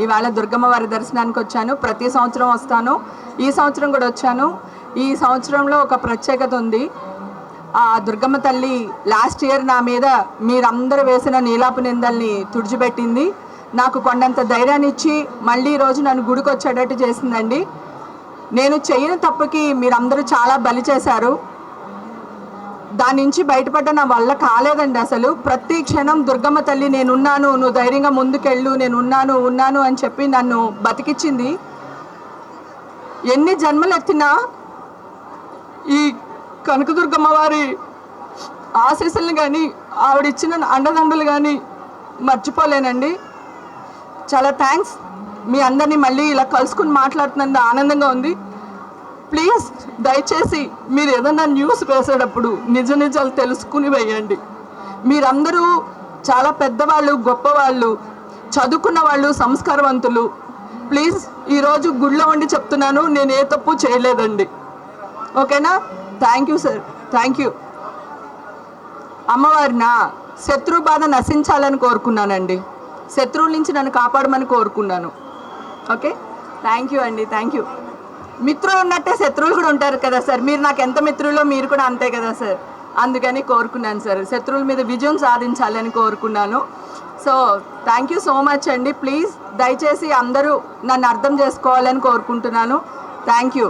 ఇవాళ దుర్గమ్మ వారి దర్శనానికి వచ్చాను. ప్రతి సంవత్సరం వస్తాను, ఈ సంవత్సరం కూడా వచ్చాను. ఈ సంవత్సరంలో ఒక ప్రత్యేకత ఉంది. ఆ దుర్గమ్మ తల్లి లాస్ట్ ఇయర్ నా మీద మీరందరూ వేసిన నీలాపు నిందల్ని తుడిచిపెట్టింది. నాకు కొండంత ధైర్యాన్ని ఇచ్చి మళ్ళీ ఈరోజు నన్ను గుడికి వచ్చేటట్టు చేసిందండి. నేను చేయని తప్పుకి మీరందరూ చాలా బలి చేశారు. దాని నుంచి బయటపడ్డ నా వల్ల కాలేదండి. అసలు ప్రతి క్షణం దుర్గమ్మ తల్లి నేనున్నాను, నువ్వు ధైర్యంగా ముందుకెళ్ళు, నేను ఉన్నాను అని చెప్పి నన్ను బతికిచ్చింది. ఎన్ని జన్మలు ఎత్తినా ఈ కనకదుర్గమ్మ వారి ఆశీస్సులను కానీ ఆవిడిచ్చిన అండదండలు కానీ మర్చిపోలేనండి. చాలా థ్యాంక్స్. మీ అందరినీ మళ్ళీ ఇలా కలుసుకుని మాట్లాడుతున్నందుకు ఆనందంగా ఉంది. ప్లీజ్ దయచేసి మీరు ఏదన్నా న్యూస్ వేసేటప్పుడు నిజాలు తెలుసుకుని వేయండి. మీరందరూ చాలా పెద్దవాళ్ళు, గొప్పవాళ్ళు, చదువుకున్న వాళ్ళు, సంస్కారవంతులు. ప్లీజ్ ఈరోజు గుడిలో ఉండి చెప్తున్నాను, నేను ఏ తప్పు చేయలేదండి. ఓకేనా? Thank you sir, thank you. అమ్మవారిన శత్రు బాధ నశించాలని కోరుకున్నానండి. శత్రువుల నుంచి నన్ను కాపాడమని కోరుకున్నాను. ఓకే, థ్యాంక్ యూ అండి, థ్యాంక్ యూ. మిత్రులు ఉన్నట్టే శత్రువులు కూడా ఉంటారు కదా సార్. మీరు నాకు ఎంత మిత్రులో మీరు కూడా అంతే కదా సార్. అందుకని కోరుకున్నాను సార్, శత్రువుల మీద విజయం సాధించాలని కోరుకున్నాను. So thank you so much అండి. ప్లీజ్ దయచేసి అందరూ నన్ను అర్థం చేసుకోవాలని కోరుకుంటున్నాను. Thank you.